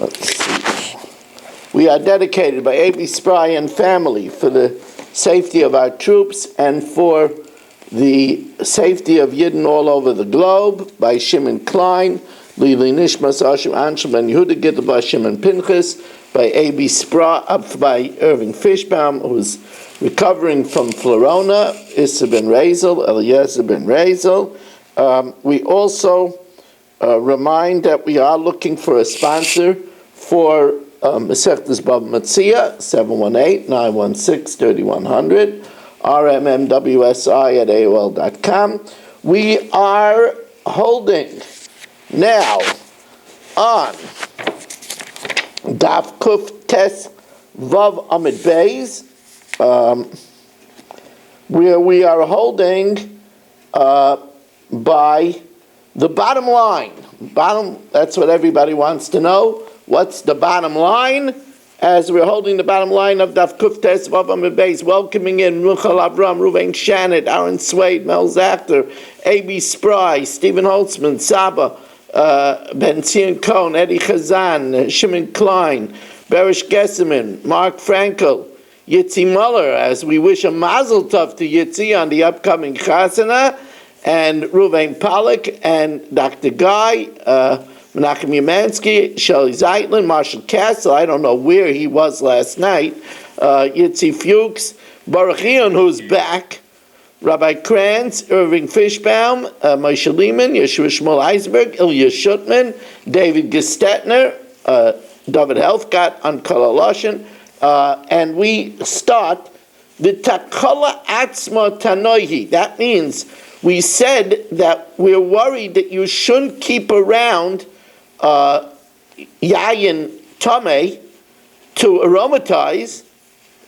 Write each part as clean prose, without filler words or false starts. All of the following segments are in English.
Let's see. We are dedicated by A.B. Spry and family for the safety of our troops and for the safety of Yidden all over the globe, by Shimon Klein, Lili Nishmas Ashim Anshel Ben Yehuda Gittel by Shimon Pinchas, by A.B. Spry, by Irving Fishbaum, who's recovering from Florona, Issa ben Razel, Eliezer ben Razel. We also remind that we are looking for a sponsor for Masechtas Bava Metzia, 718-916-3100, rmmwsi@aol.com. We are holding now on Daf Kuf Tes Vav Amid Beis, where we are holding by the bottom line. That's what everybody wants to know. What's the bottom line? As we're holding the bottom line of Daf Kuf Tes Vav Amid Beis, welcoming in Ruchel Avram, Ruvain Shannon, Aaron Swade, Mel Zachter, A.B. Spry, Stephen Holtzman, Saba, Ben Zion Cohn, Eddie Chazan, Shimon Klein, Berish Gesseman, Mark Frankel, Yitzi Muller, as we wish a mazel tov to Yitzi on the upcoming Chasana, and Ruvain Pollack, and Dr. Guy, Menachem Yemansky, Shelley Zeitlin, Marshall Castle, I don't know where he was last night, Yitzi Fuchs, Baruch Ion, who's back, Rabbi Kranz, Irving Fishbaum, Moshe Lehman, Yeshua Shmuel Eisberg, Ilya Shutman, David Gestetner, David Helfgott on Kalaloshin, and we start the Takala Atzma Tanoihi. That means we said that we're worried that you shouldn't keep around Yayin Tomei to aromatize,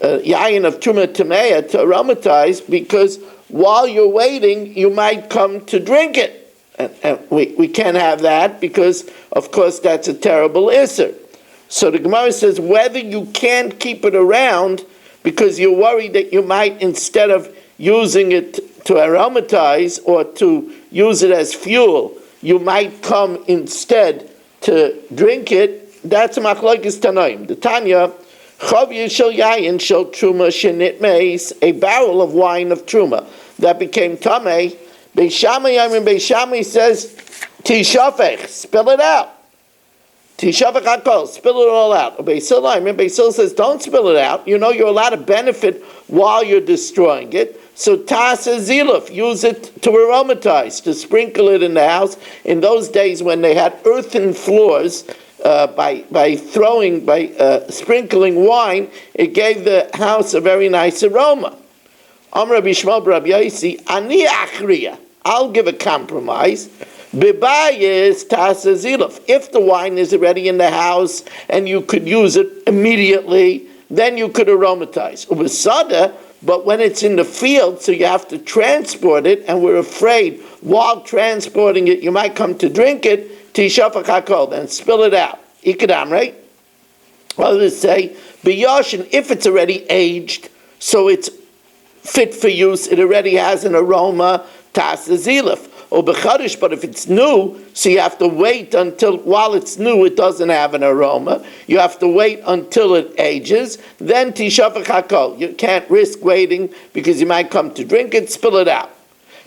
Yayin of Truma Tamea to aromatize, because while you're waiting, you might come to drink it. And we can't have that because, of course, that's a terrible isser. So the Gemara says whether you can't keep it around because you're worried that you might, instead of using it to aromatize or to use it as fuel, you might come instead to drink it, that's a machlokes tanoim. The Tanya, chav yishel yayin shel truma shenit meis, a barrel of wine of truma that became tamei. Beis Shammai, Beis Shammai says, tishafech, spill it out. Tishafech hakol, spill it all out. Beis Hillel says, don't spill it out. You know you're allowed to benefit while you're destroying it. So tasa ziluf, use it to aromatize, to sprinkle it in the house. In those days when they had earthen floors, by sprinkling wine, it gave the house a very nice aroma. Amr Rabbi Shmuel Rabbi Yosi, ani achriya, I'll give a compromise. Bibayis tasa ziluf. If the wine is already in the house and you could use it immediately, then you could aromatize. Ubasada, but when it's in the field, so you have to transport it, and we're afraid while transporting it, you might come to drink it, tishafach hakol, then spill it out. Ikadam, right? Others say, biyoshin, if it's already aged, so it's fit for use, it already has an aroma, tasa ziluf. Or bechadish, but if it's new, so you have to wait until, while it's new, it doesn't have an aroma. You have to wait until it ages. Then tishafach hakol. You can't risk waiting because you might come to drink it, spill it out.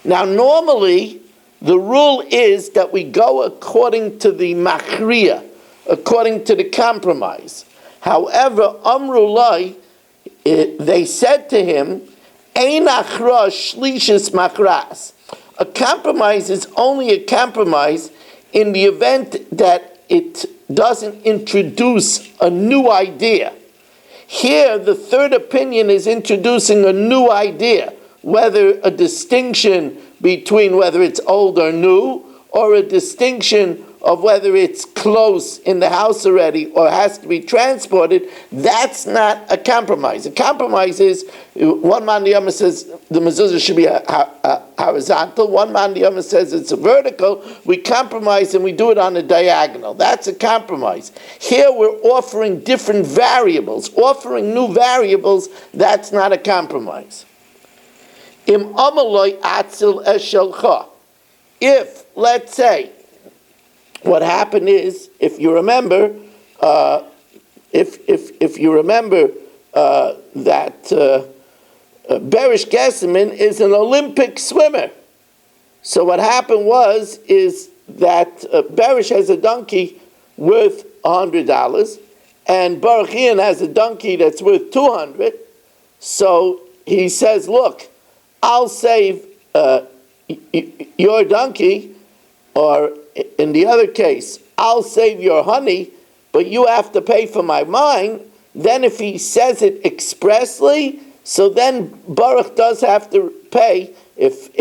Now, normally, the rule is that we go according to the machriya, according to the compromise. However, Amrulai, they said to him, Ein achra shlishis machras. A compromise is only a compromise in the event that it doesn't introduce a new idea. Here, the third opinion is introducing a new idea, whether a distinction between whether it's old or new, or a distinction of whether it's close in the house already or has to be transported. That's not a compromise. A compromise is, one man Yoma says the mezuzah should be horizontal, one man Yoma says it's a vertical. We compromise and we do it on a diagonal. That's a compromise. Here we're offering different variables. Offering new variables, that's not a compromise. Im amaloi atzil eshelcha. If, let's say, what happened is, if you remember, if you remember that Berish Gesseman is an Olympic swimmer. So what happened is that Berish has a donkey worth $100, and Baruch Ian has a donkey that's worth $200. So he says, look, I'll save your donkey, or in the other case, I'll save your honey, but you have to pay for my wine. Then if he says it expressly, so then Baruch does have to pay. If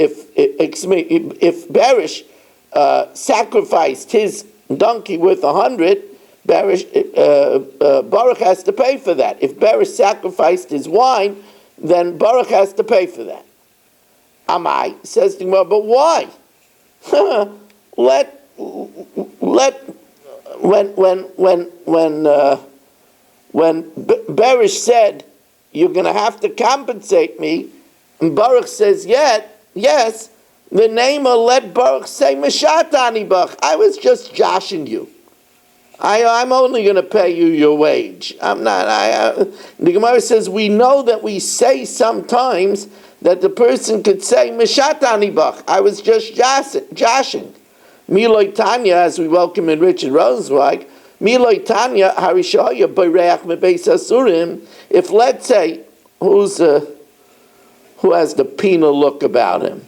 Berish sacrificed his donkey worth 100, Baruch has to pay for that. If Berish sacrificed his wine, then Baruch has to pay for that. Amai says to Gemara, but why? When Berish said, you're going to have to compensate me, and Baruch says, yes, the name will let Baruch say, Meshatani Bach, I was just joshing you. I'm only going to pay you your wage. I'm not. The Gemara says, we know that we say sometimes that the person could say, Meshatani Bach, I was just joshing. Miloi Tanya, as we welcome in Richard Rosenzweig, Miloi Tanya, Harishaya, Bayreach Mebeis Asurim, if let's say, who has the penal look about him?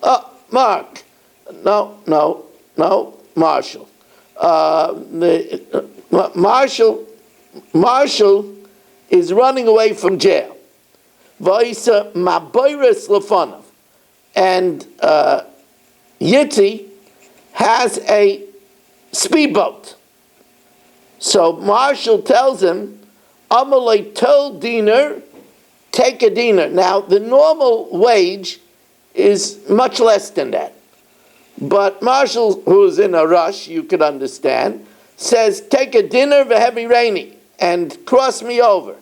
Oh, Mark. No, Marshall. Marshall is running away from jail. Vaisa Maboiris Lefanov. And Yitzi has a speedboat. So Marshall tells him, Amalei told dinar, take a dinar. Now, the normal wage is much less than that. But Marshall, who is in a rush, you could understand, says, take a dinar v'hevi reini, and cross me over.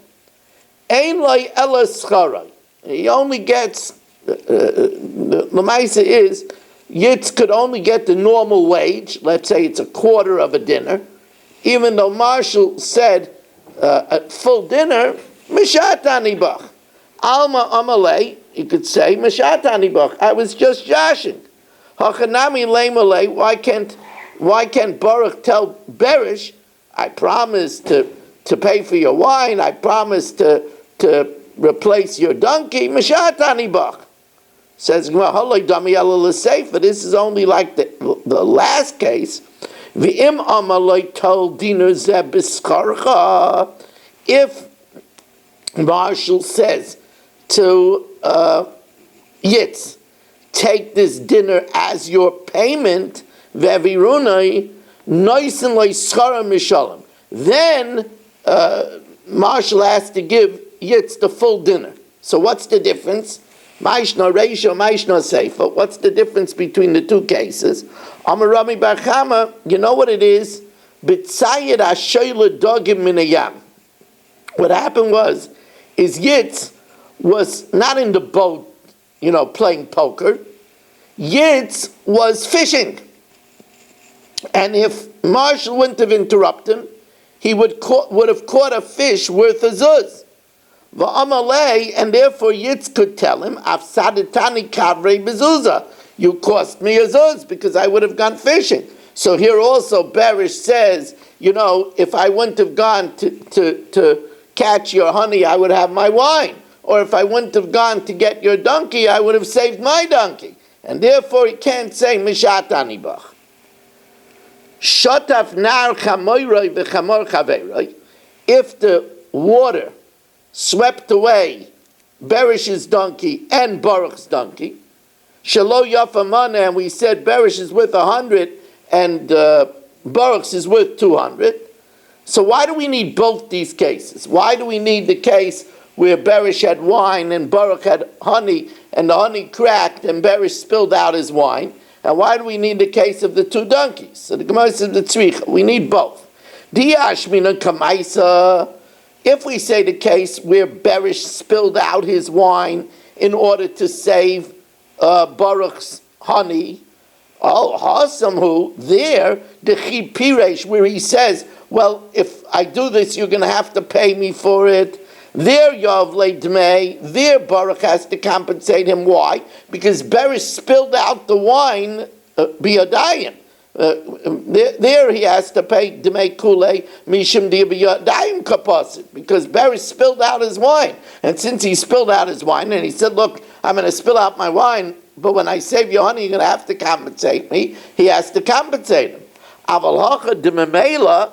Ein loy ela schara. He only gets, the Maisa is, Yitz could only get the normal wage, let's say it's a quarter of a dinner, even though Marshall said a full dinner, Meshatani Bach. Alma Amalei, he could say, Meshatani Bach, I was just joshing. Hachanami Leimalei, why can't Baruch tell Berish, I promise to pay for your wine, I promise to replace your donkey, Meshatani Bach. Says, but this is only like the last case. If Marshall says to Yitz, take this dinner as your payment, then Marshall has to give Yitz the full dinner. So what's the difference? Maishna ratio, Maishna Seifa. What's the difference between the two cases? Amar Rami Bar Chama, you know what it is? B'tzayir ha-shoyle dogim min hayam. What happened is Yitz was not in the boat, playing poker. Yitz was fishing. And if Marshall wouldn't have interrupted him, he would have caught a fish worth a zuz. V'amalei, and therefore Yitz could tell him, Afsaditani kavrei bezuza, you cost me a zuz because I would have gone fishing. So here also Berish says, if I wouldn't have gone to catch your honey, I would have my wine. Or if I wouldn't have gone to get your donkey, I would have saved my donkey. And therefore he can't say Mishatani Bach. Shotaf nar chamoiroi v'chamor chaveiroi. If the water swept away Berish's donkey and Baruch's donkey, Shalo Yafamana, and we said Berish is worth 100 and Baruch's is worth 200. So why do we need both these cases? Why do we need the case where Berish had wine and Baruch had honey, and the honey cracked and Berish spilled out his wine? And why do we need the case of the two donkeys? So the Gemara says the tzricha, we need both. Diashmina kamaisa. If we say the case where Berish spilled out his wine in order to save Baruch's honey, Hasamhu, there, the Chi Piresh, where he says, well, if I do this, you're going to have to pay me for it. There, Yovle Dmei, there Baruch has to compensate him. Why? Because Berish spilled out the wine, biyadayim. There he has to pay Dmei Kule Mishim Diyadayim Kapasit, because Berish spilled out his wine. And since he spilled out his wine, and he said, look, I'm going to spill out my wine, but when I save your honey, you're going to have to compensate me. He has to compensate him. Aval Hacha D'Memela,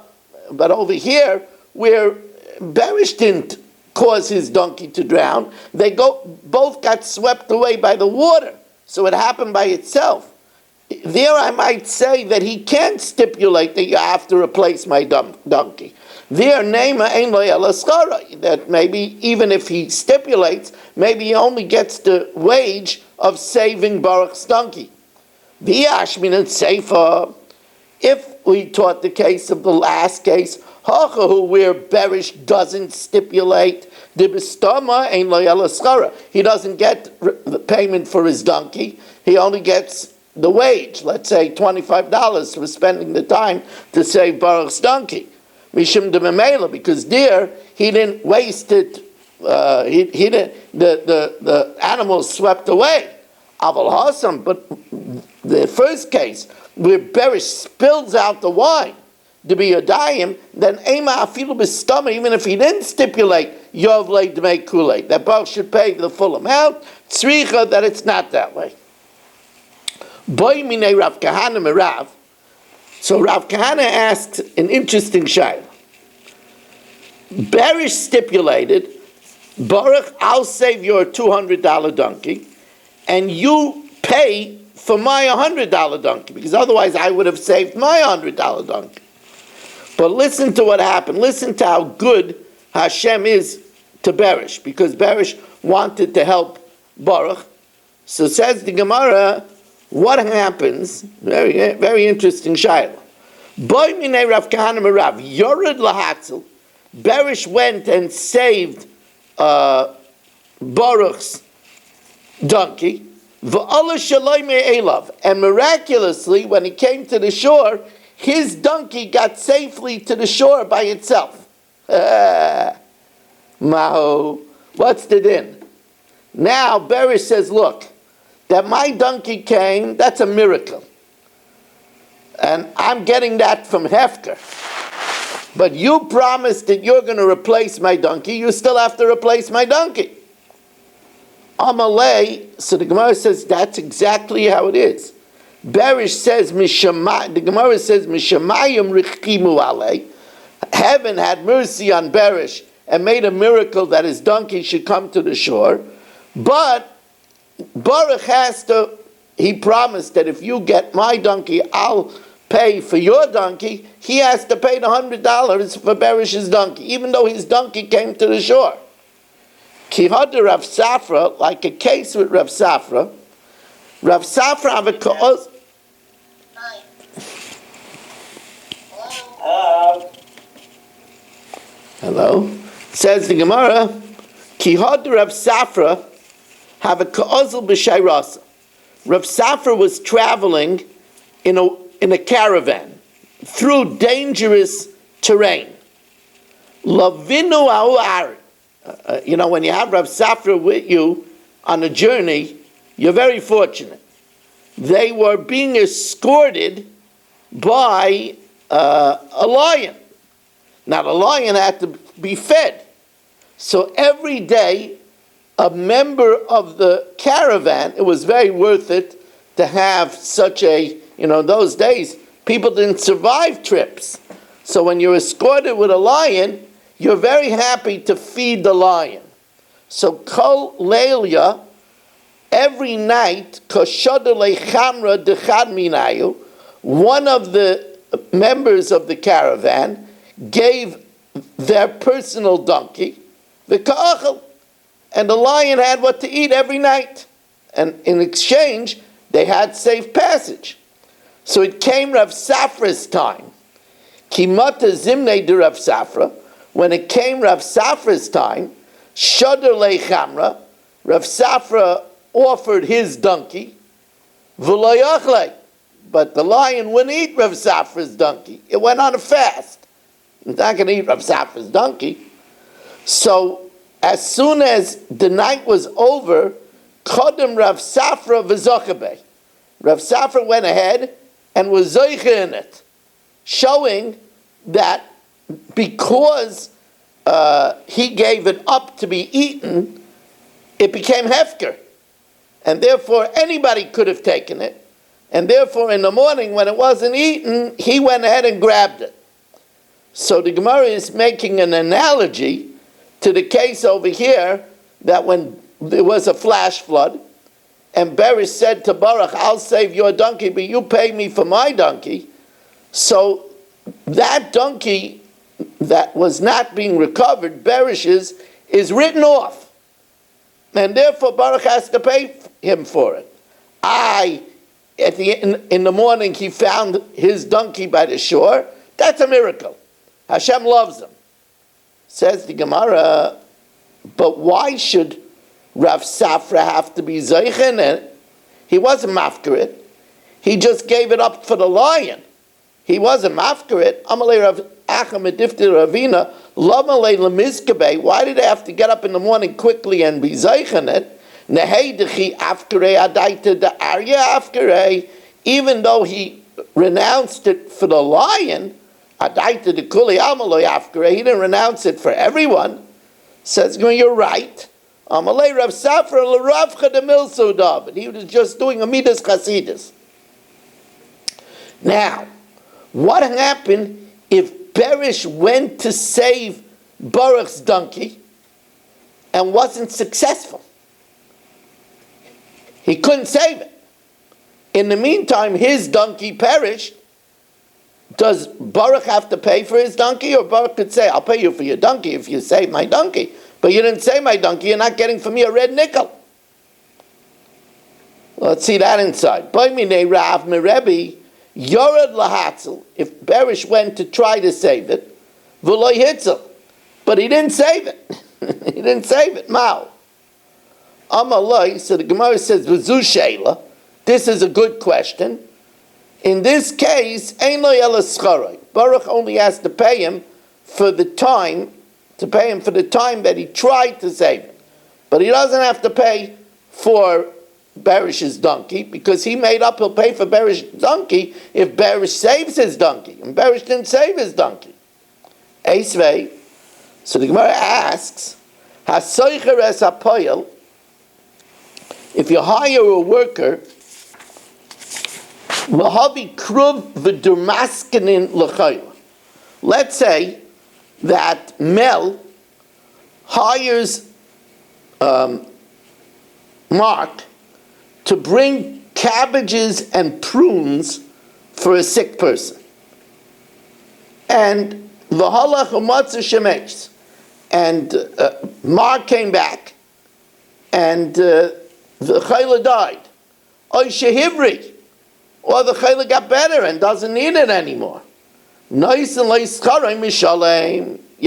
but over here, where Berish didn't cause his donkey to drown, both got swept away by the water. So it happened by itself. There I might say that he can't stipulate that you have to replace my donkey. There, Nema Ein Lo Elaskara, that maybe even if he stipulates, maybe he only gets the wage of saving Baruch's donkey. The Ashmin and Seifa, if we taught the case of the last case, Hachahu, where Berish doesn't stipulate, the Bistama Ein Lo Elaskara, he doesn't get the payment for his donkey, he only gets the wage, let's say $25 for spending the time to save Baruch's donkey. Mishim de Memela, because there he didn't waste it. He didn't. The animals swept away. Aval Hasam, but the first case where Berish spills out the wine to be a dayim, then Ema Afilu B'Stama, even if he didn't stipulate Yovle Dmei Kule, that Baruch should pay the full amount. Tzricha, that it's not that way. Boy Minei Rav Kahana Merav. So Rav Kahana asks an interesting shayla. Berish stipulated, Baruch, I'll save your $200 donkey, and you pay for my $100 donkey, because otherwise I would have saved my $100 donkey. But listen to what happened. Listen to how good Hashem is to Berish, because Berish wanted to help Baruch. So says the Gemara, what happens? Very, very interesting shayla. Boy minei Rav Kahana Merav, Yored lahatzel. Berish went and saved Baruch's donkey. V'ala shaloi me'elav. And miraculously, when he came to the shore, his donkey got safely to the shore by itself. Maho, what's the din? Now Berish says, look, that my donkey came, that's a miracle. And I'm getting that from Hefker. But you promised that you're going to replace my donkey, you still have to replace my donkey. Amalei, so the Gemara says that's exactly how it is. Berish says, the Gemara says, Mishamayim richimu alei. Heaven had mercy on Berish and made a miracle that his donkey should come to the shore. But Baruch he promised that if you get my donkey, I'll pay for your donkey. He has to pay the $100 for Berish's donkey, even though his donkey came to the shore. Kihad Rav Safra, like a case with Rav Safra. Rav Safra have a cause. Hello? Says the Gemara, Kihad Rav Safra have a ka'ozl b'shayrasa. Rav Safra was traveling in a caravan through dangerous terrain. Lavinu ha'u'ar. When you have Rav Safra with you on a journey, you're very fortunate. They were being escorted by a lion. Now the lion had to be fed. So every day, a member of the caravan, it was very worth it to have such a, those days, people didn't survive trips. So when you're escorted with a lion, you're very happy to feed the lion. So kol leilya, every night, koshada lechamra dechad minayu, one of the members of the caravan gave their personal donkey, the ka'achel, and the lion had what to eat every night. And in exchange, they had safe passage. So it came Rav Safra's time. Kimata zimnei de Rav Safra. When it came Rav Safra's time, Shadar lechamra, Rav Safra offered his donkey, v'lo yachle, but the lion wouldn't eat Rav Safra's donkey. It went on a fast. He's not going to eat Rav Safra's donkey. So as soon as the night was over, Chodem Rav Safra v'zochabe. Rav Safra went ahead and was zoiche in it, showing that because he gave it up to be eaten, it became hefker. And therefore anybody could have taken it. And therefore in the morning when it wasn't eaten, he went ahead and grabbed it. So the Gemara is making an analogy to the case over here that when there was a flash flood, and Berish said to Baruch, I'll save your donkey, but you pay me for my donkey. So that donkey that was not being recovered, Berish's, is written off. And therefore Baruch has to pay him for it. In the morning he found his donkey by the shore. That's a miracle. Hashem loves him. Says the Gemara, but why should Rav Safra have to be zeichen in it? He wasn't mafkarit. He just gave it up for the lion. He wasn't mafkarit. Amalei Rav Acham Edifti Ravina, Lamalei Lemizkabe. Why did they have to get up in the morning quickly and be zeichen it? Neheidechi Afkare Adaita the Arya Afkare. Even though he renounced it for the lion, Adaita the Kuli Amalei Afkare. He didn't renounce it for everyone. Says, you're right. Amalei Rav Safra l'Ravcha de Milso, but he was just doing a midas chasidus. Now, what happened if Berish went to save Baruch's donkey and wasn't successful? He couldn't save it. In the meantime, his donkey perished. Does Baruch have to pay for his donkey? Or Baruch could say, I'll pay you for your donkey if you save my donkey. But you didn't save my donkey, you're not getting from me a red nickel. Let's see that inside. If Berish went to try to save it, but he didn't save it. He didn't save it. Mao. Amalai, so the Gemara says, this is a good question. In this case, Baruch only has to pay him for the time, that he tried to save it. But he doesn't have to pay for Berish's donkey, because he made up he'll pay for Berish's donkey if Berish saves his donkey. And Berish didn't save his donkey. Eisvei. So the Gemara asks, Hasoicher es hapoyel, if you hire a worker, let's say that Mel hires Mark to bring cabbages and prunes for a sick person. And Mark came back and the chayla died. Oy shehivri, or the chayla got better and doesn't need it anymore. You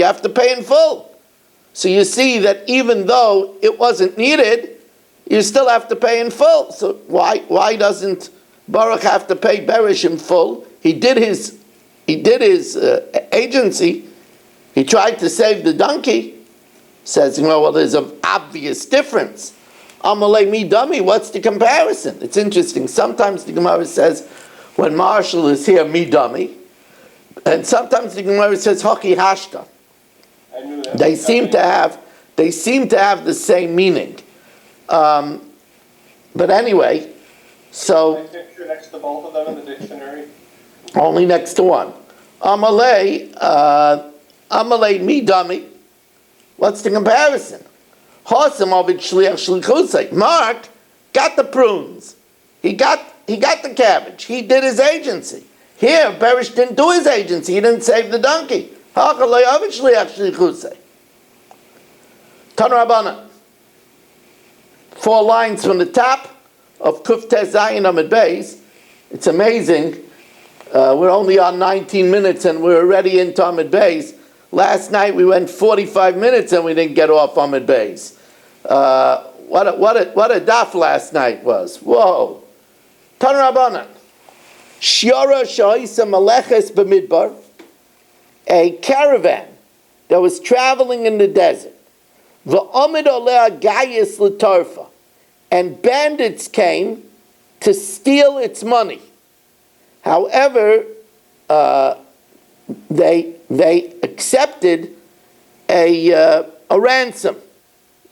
have to pay in full. So you see that even though it wasn't needed, you still have to pay in full. So why doesn't Baruch have to pay Berish in full? He did his agency. He tried to save the donkey. Says, well, there's an obvious difference. Amalei mi dummy, what's the comparison? It's interesting. Sometimes the Gemara says, when Marshall is here, mi dummy. And sometimes the Gemara says, hoki hashta. They seem to have the same meaning. But anyway, so... Can I picture next to both of them in the dictionary? Only next to one. Amalei mi dummy. What's the comparison? Mark got the prunes. He got the cabbage. He did his agency. Here, Berish didn't do his agency. He didn't save the donkey. Tanrabana. 4 lines from the top of Kuf Tes Zayin Amid Beis. It's amazing. We're only on 19 minutes and we're already into Amid Beis. Last night we went 45 minutes and we didn't get off Amid Beis. What a daf last night was. Whoa. Tanrabana. Shiara Shaisa Maleches B'Midbar. a caravan that was traveling in the desert. V'omid oleh gayis l'torfa, and bandits came to steal its money. However, they accepted a ransom.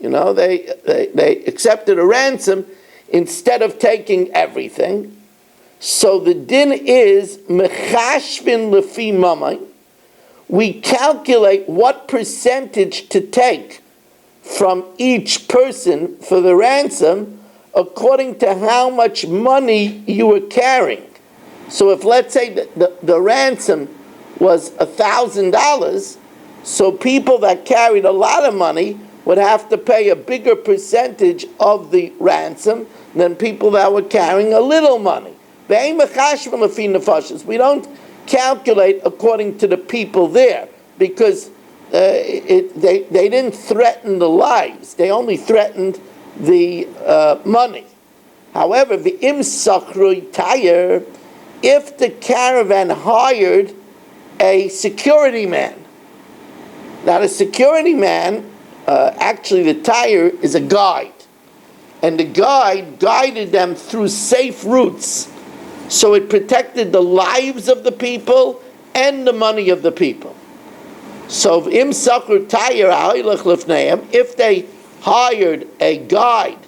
They accepted a ransom instead of taking everything. So the din is mechashvin lefi mamay. We calculate what percentage to take from each person for the ransom according to how much money you were carrying. So if, let's say, the ransom was $1,000, so people that carried a lot of money would have to pay a bigger percentage of the ransom than people that were carrying a little money. We don't calculate according to the people there, because they didn't threaten the lives. They only threatened the money. However, the imsachrui tire, if the caravan hired a security man. Now the security man, actually the tire is a guide. And the guide guided them through safe routes. So it protected the lives of the people and the money of the people. So if they hired a guide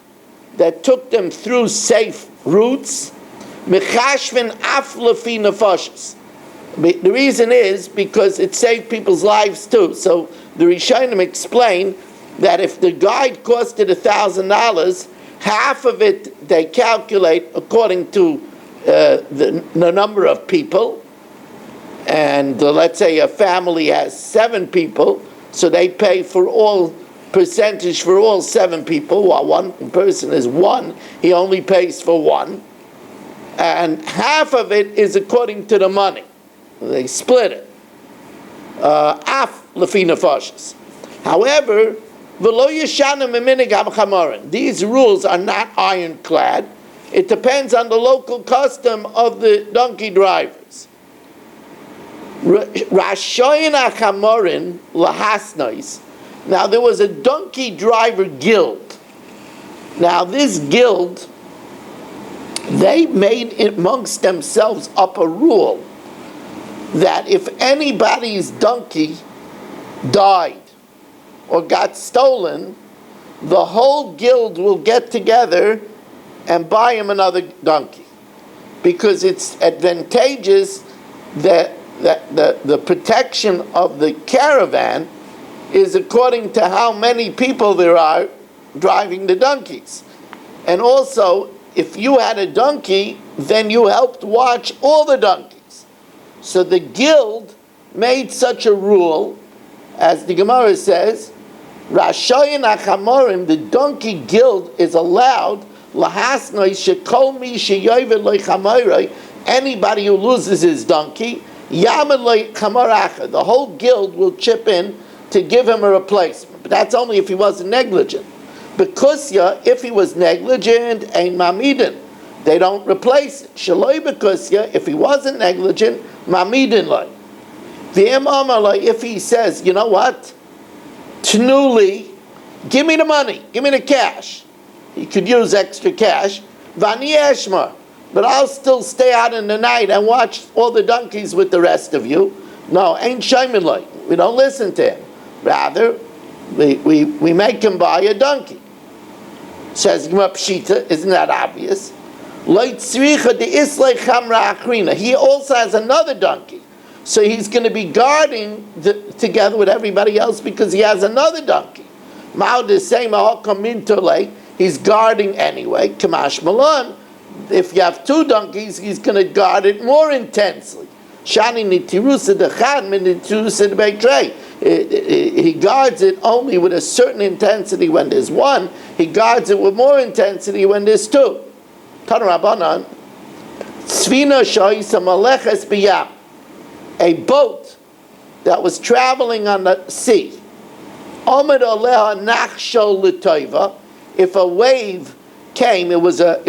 that took them through safe routes, the reason is because it saved people's lives too. So the Rishonim explain that if the guide costed $1,000, half of it they calculate according to the number of people, and let's say a family has 7 people, so they pay for all percentage for all 7 people, while one person is 1, he only pays for 1, and half of it is according to the money. They split it. Af lefi nefashos. However, v'lo yeshana miminig ha'chamarin. These rules are not ironclad. It depends on the local custom of the donkey drivers. Rashoyin ha'chamarin lahasnois. Now there was a donkey driver guild. Now this guild, they made amongst themselves up a rule that if anybody's donkey died or got stolen, the whole guild will get together and buy him another donkey, because it's advantageous that the protection of the caravan is according to how many people there are driving the donkeys. And also, if you had a donkey, then you helped watch all the donkeys. So the guild made such a rule, as the Gemara says, Rashayin Achamorim, the donkey guild is allowed, anybody who loses his donkey, the whole guild will chip in to give him a replacement. But that's only if he wasn't negligent. Because if he was negligent, ain't mamidin, they don't replace it. Shaloi bekusya, if he wasn't negligent, mamidin loy. If he says, you know what, Tnuli, give me the money, give me the cash. He could use extra cash. Vani eshma, but I'll still stay out in the night and watch all the donkeys with the rest of you. No, ain't shaymin loy. We don't listen to him. Rather, we make him buy a donkey. Says Gemara Pshita, isn't that obvious? He also has another donkey. So he's going to be guarding together with everybody else because he has another donkey. He's guarding anyway. Kamash Malon, if you have 2 donkeys, he's going to guard it more intensely. He guards it only with a certain intensity when there's 1. He guards it with more intensity when there's 2. Tanrabanan, Tzvina Shoisa Maleches Biyam, a boat that was traveling on the sea. Omed Aleha Nachshol L'Toiva, if a wave came, it was a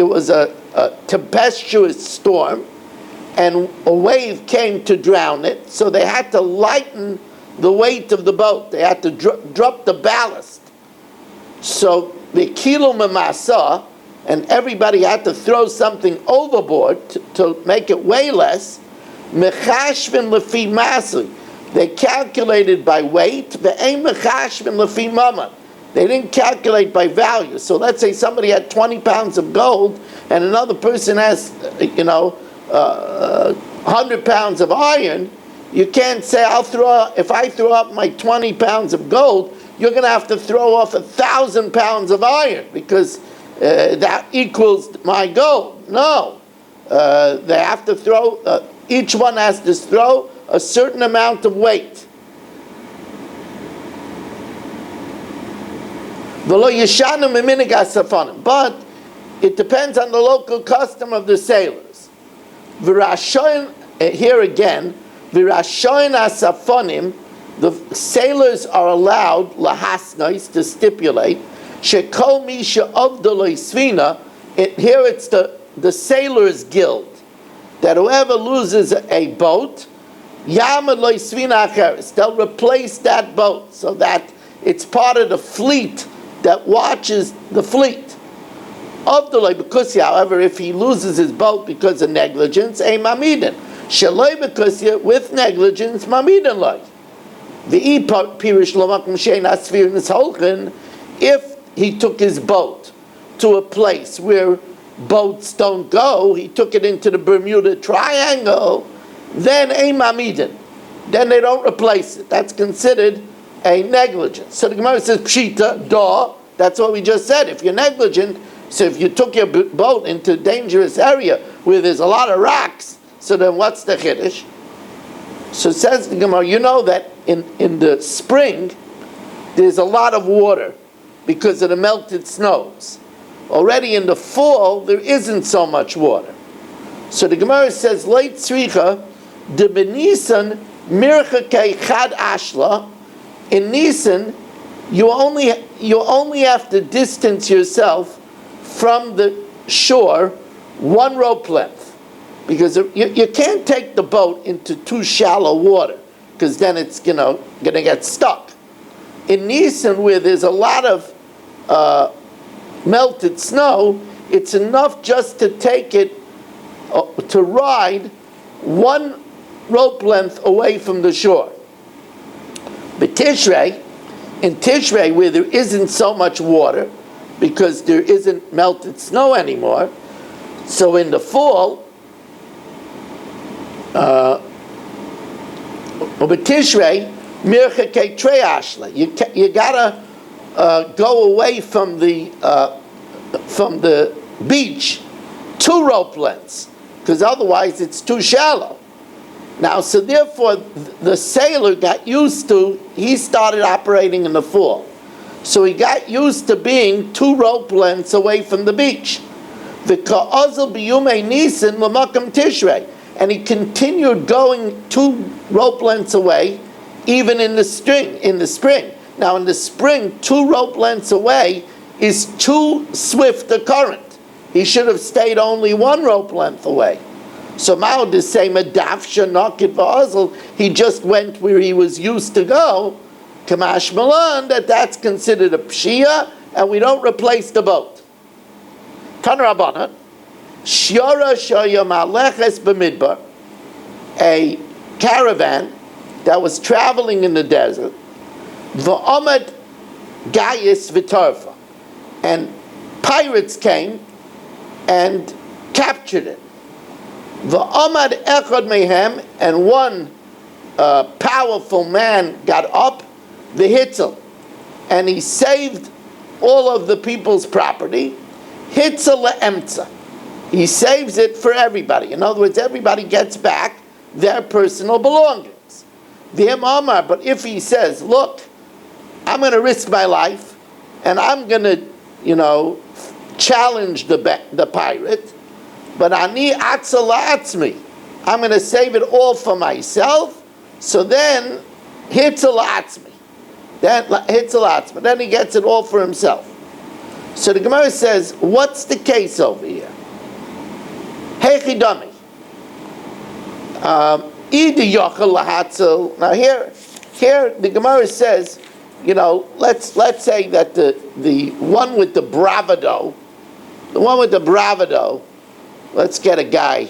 tempestuous storm, and a wave came to drown it, so they had to lighten the weight of the boat. They had to drop the ballast. So the kilo memasa, and everybody had to throw something overboard to make it weigh less. Mechashvin lefi masi. They calculated by weight. Ve'ein mechashvin lefi mama. They didn't calculate by value. So let's say somebody had 20 pounds of gold, and another person has, 100 pounds of iron. You can't say, if I throw up my 20 pounds of gold, you're going to have to throw off 1,000 pounds of iron because that equals my gold. No. They have to throw, each one has to throw a certain amount of weight. But it depends on the local custom of the sailors. Here again, Virashoin asafonim, the sailors are allowed lahasnais to stipulate shekol misha avdoloi svina. Here it's the sailors guild that whoever loses a boat, yamad loy svina acheres, they'll replace that boat so that it's part of the fleet that watches the fleet. Avdoloi because, however, if he loses his boat because of negligence, a mamidin. Shaloi because with negligence, mamidin loy. The pirish lomakum shein asvir nisholchen, if he took his boat to a place where boats don't go, he took it into the Bermuda Triangle, then a mamidin. Then they don't replace it. That's considered a negligence. So the Gemara says, pshita, da, that's what we just said. If you're negligent, so if you took your boat into a dangerous area where there's a lot of rocks, so then what's the chiddush? So it says the Gemara, you know that in the spring, there's a lot of water because of the melted snows. Already in the fall, there isn't so much water. So the Gemara says, late tzricha, de benisan mircha kei chad ashla. In Nisan, you only have to distance yourself from the shore 1 rope length, because you can't take the boat into too shallow water, because then it's going to get stuck. In Nisan, where there's a lot of melted snow, it's enough just to take it to ride 1 rope length away from the shore. But Tishrei, in Tishrei, where there isn't so much water, because there isn't melted snow anymore, so in the fall, but Tishrei, mircha kei trei ashla, you gotta go away from the beach 2 rope lengths, because otherwise it's too shallow. Now, so therefore, the sailor got used to, he started operating in the fall. So he got used to being 2 rope lengths away from the beach. The ka'azal biyumei nisan l'makam tishrei. And he continued going 2 rope lengths away, even in the spring. Now, in the spring, 2 rope lengths away is too swift a current. He should have stayed only 1 rope length away. So Mao the same adaf shanakit va'azal, he just went where he was used to go. Kamash Malan, that's considered a pshia, and we don't replace the boat. Tan Rabbanan, Shiara Shaya Maleches B'midbar, a caravan that was traveling in the desert, V'omad Gayis V'tarfa, and pirates came and captured it. V'omad Echad Mehem, and one powerful man got up, the Hitzel, and he saved all of the people's property. Hitzel le'emtza. He saves it for everybody. In other words, everybody gets back their personal belongings. V'hem Amar, but if he says, look, I'm going to risk my life, and I'm going to, challenge the pirate, but ani atza la'atzmi, I'm going to save it all for myself, so then hitzel la'atzmi. Then he gets it all for himself. So the Gemara says, what's the case over here? Heichidami. Either yochel lahatzel. Now here the Gemara says, let's say that the one with the bravado, let's get a guy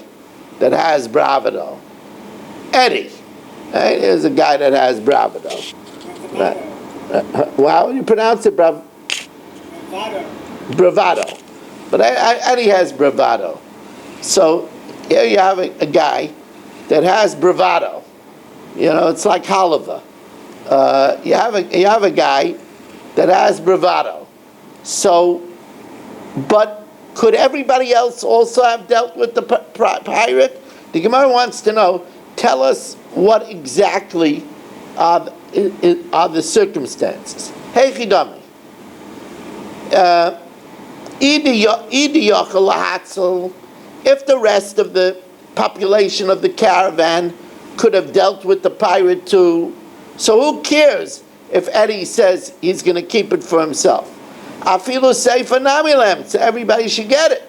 that has bravado. Eddie. Right? Here's a guy that has bravado. Right. How do you pronounce it? Bravado. But Eddie has bravado. So here you have a guy that has bravado. It's like Haliva. You have a guy that has bravado. So, but could everybody else also have dealt with the pirate? The Gemara wants to know. Tell us what exactly are the circumstances. Hey Chidami. If the rest of the population of the caravan could have dealt with the pirate too, so who cares if Eddie says he's going to keep it for himself? Afilu seifa namilem, so everybody should get it.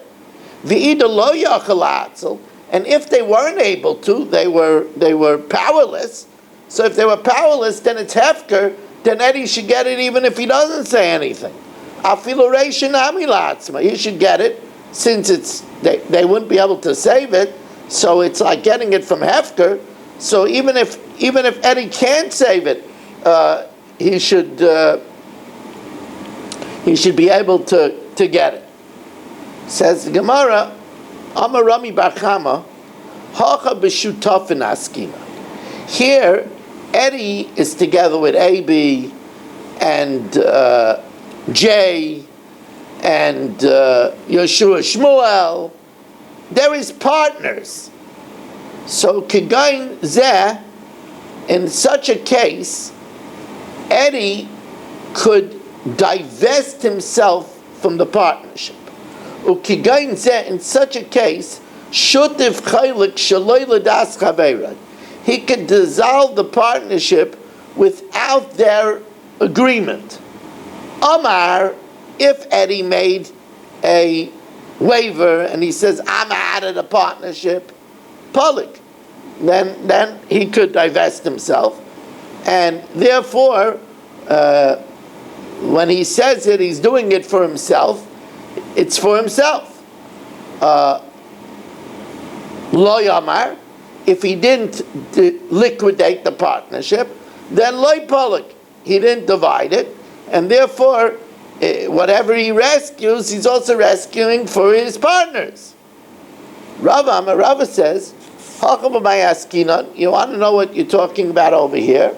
V'ida lo yachal. And if they weren't able to, they were powerless. So if they were powerless, then it's hefker. Then Eddie should get it even if he doesn't say anything. He should get it since they wouldn't be able to save it. So it's like getting it from hefker. So even if Eddie can't save it, he should be able to get it. Says the Gemara. Amar Rami Bar Chama, Hacha b'shutafin askima. Here, Eddie is together with AB and Jay and Yeshua Shmuel. They're his partners. So Kigain Zeh, in such a case, Eddie could divest himself from the partnership. Ukigain Zeh, in such a case, Shutiv Chaylik Shaloi Ladas Chaveirad. He could dissolve the partnership without their agreement. Amar, if Eddie made a waiver and he says, I'm out of the partnership, Polik, then he could divest himself. And therefore, when he says it, he's doing it for himself. It's for himself. Lo Yamar, if he didn't liquidate the partnership, then Loi Polik, he didn't divide it, and therefore, whatever he rescues, he's also rescuing for his partners. Rava says, you want to know what you're talking about over here?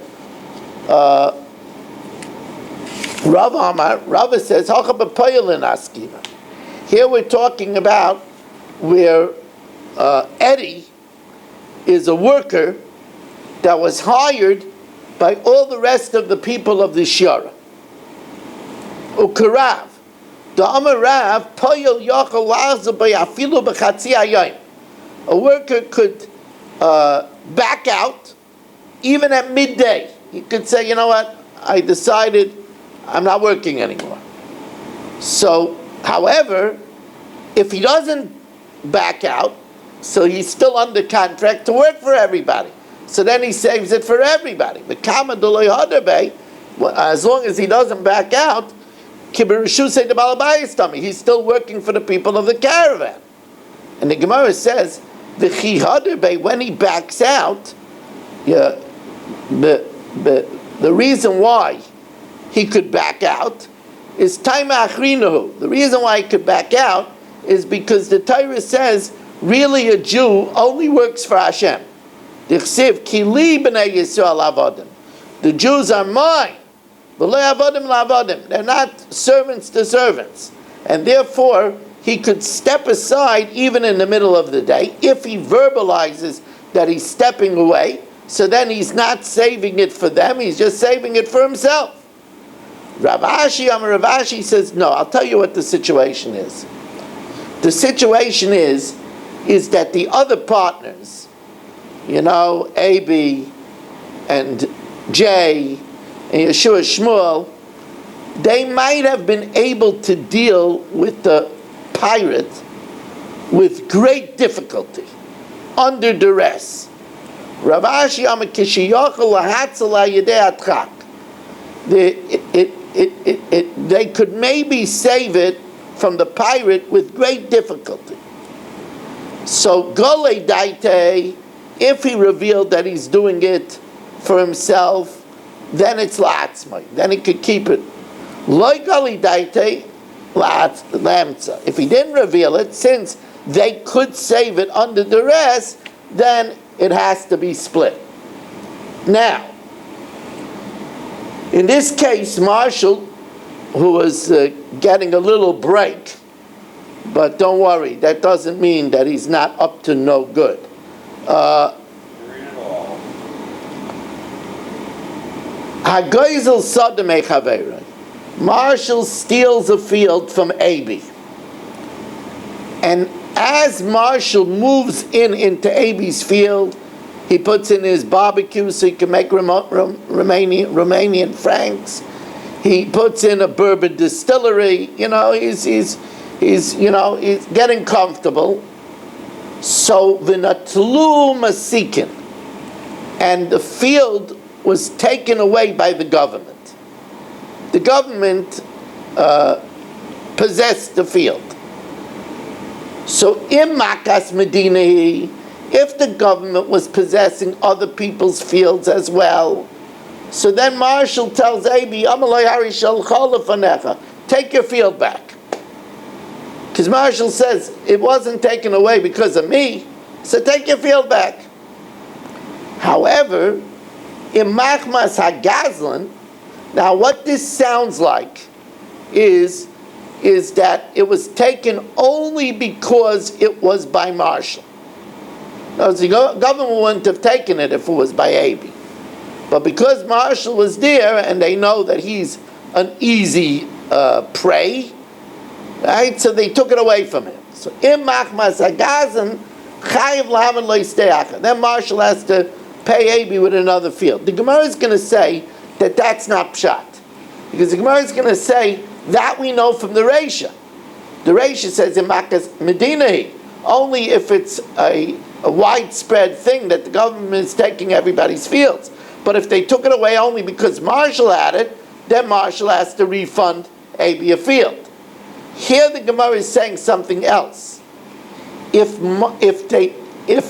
Rava says, here we're talking about where Eddie is a worker that was hired by all the rest of the people of the Shara. Ukarav. The Amarav, Poyel Yachal Lazabay Afilu B'Chatzi Hayom. A worker could back out even at midday. He could say, you know what, I decided I'm not working anymore. So, however, if he doesn't back out, so he's still under contract to work for everybody. So then he saves it for everybody. Bava Kama Daf, as long as he doesn't back out, he's still working for the people of the caravan. And the Gemara says, when he backs out, the reason why he could back out is Taima Achrinahu. The reason why he could back out is because the Torah says, really a Jew only works for Hashem. The Jews are mine. They're not servants to servants. And therefore, he could step aside even in the middle of the day if he verbalizes that he's stepping away. So then he's not saving it for them, he's just saving it for himself. Rav Ashi says, no, I'll tell you what the situation is. The situation is that the other partners, AB and J and Yeshua Shmuel, they might have been able to deal with the pirate with great difficulty, under duress. Rav Ashi Amar Kishiyochel Lahatzala Yedei Atchak. They could maybe save it from the pirate with great difficulty. So Golei Daite, if he revealed that he's doing it for himself, then it's La'atzmai. Then he could keep it. Loi Golei Daite La'amtza. If he didn't reveal it, since they could save it under duress, then it has to be split. Now, in this case, Marshall, who was getting a little break, but don't worry, that doesn't mean that he's not up to no good. Hagoizel Sodome Chaveira. Marshall steals a field from Abi. And as Marshall moves into Abi's field, he puts in his barbecue so he can make Romanian franks. He puts in a bourbon distillery. He's getting comfortable. So v'natlu masikin, and the field was taken away by the government. The government possessed the field. So im makas medinahi, if the government was possessing other people's fields as well, so then Marshall tells Abi, take your field back. Because Marshall says, it wasn't taken away because of me, so take your field back. However, in Machmas HaGazlan, now what this sounds like is that it was taken only because it was by Marshall. Now, the government wouldn't have taken it if it was by Abi. But because Marshall was there, and they know that he's an easy prey, right? So they took it away from him. So im machmas hagazan chayiv lahavan lo yisteacha. Then Marshall has to pay Abi with another field. The Gemara is going to say that that's not pshat, because the Gemara is going to say that we know from the Reisha. The Reisha says im machmas medinahi, only if it's a widespread thing that the government is taking everybody's fields. But if they took it away only because Marshall had it, then Marshall has to refund Abi a field. Here the Gemara is saying something else. If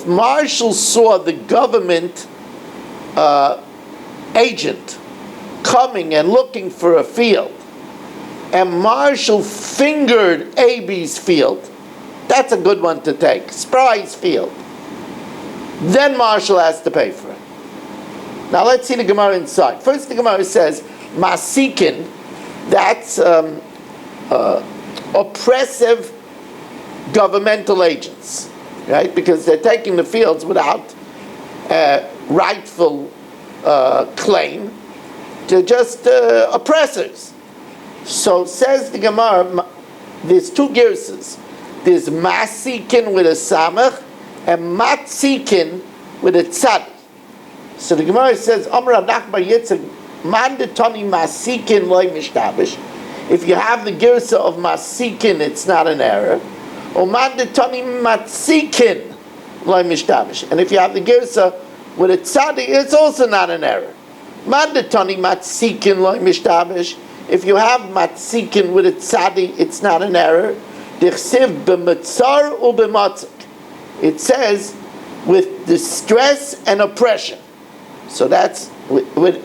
Marshall saw the government agent coming and looking for a field, and Marshall fingered Abi's field, that's a good one to take. Spry's field. Then Marshall has to pay for it. Now let's see the Gemara inside. First the Gemara says, Masikin, that's oppressive governmental agents, right? Because they're taking the fields without rightful claim. They're just oppressors. So says the Gemara, there's two girsas. There's Masikin with a Samach and Matsikin with a Tzad. So the Gemara says, Amr Nachbar Yitzchak, Mandatoni Masikin loy mishtabish. If you have the girsa of Masikin, it's not an error. Or Mandatoni Matsikin loy mishtabish. And if you have the girsa with a tzadi, it's also not an error. Mandatoni Matsikin loy mishtabish. If you have Matsikin with a tzadi, it's not an error. Dichsiv b'matzar u b'matzik. It says with distress and oppression. So that's with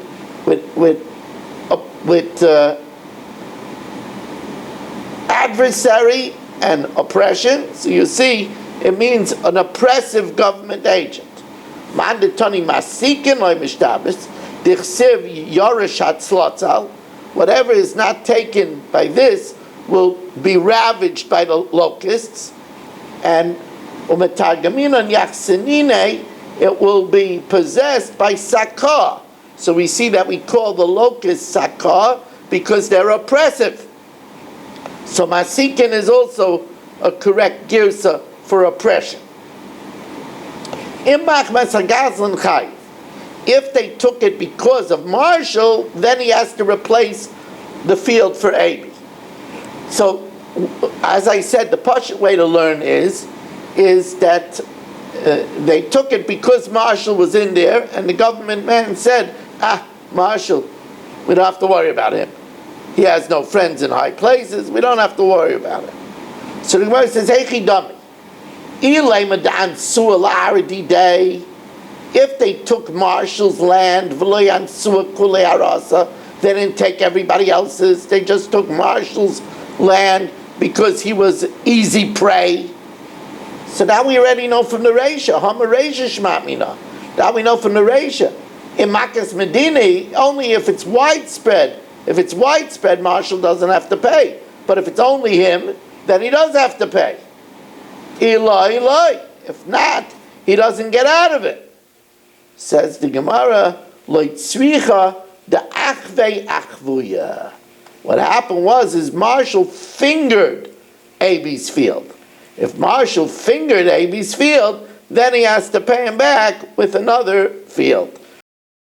adversary and oppression. So you see, it means an oppressive government agent. Mandatoni masikin loy mishtabis dichsiv yorish hatzlotzal. Whatever is not taken by this will be ravaged by the locusts, and umetargamina yachsenine, it will be possessed by sakar. So we see that we call the locusts sakar because they're oppressive. So masikin is also a correct girsa for oppression. If they took it because of Marshall, then he has to replace the field for Abi. So, as I said, the Pashut way to learn is that they took it because Marshall was in there, and the government man said, Marshall, we don't have to worry about him. He has no friends in high places, we don't have to worry about him. So the Gemara says, Heichi Dami, if they took Marshall's land, they didn't take everybody else's, they just took Marshall's land because he was easy prey. So now we already know from the Reisha, now we know from the Reisha, in Makas Medini, only if it's widespread. If it's widespread, Marshall doesn't have to pay. But if it's only him, then he does have to pay. Eloi. If not, he doesn't get out of it. Says the Gemara, Lo tzricha de achvei achvuya. What happened was Marshall fingered Abi's field. If Marshall fingered Abi's field, then he has to pay him back with another field.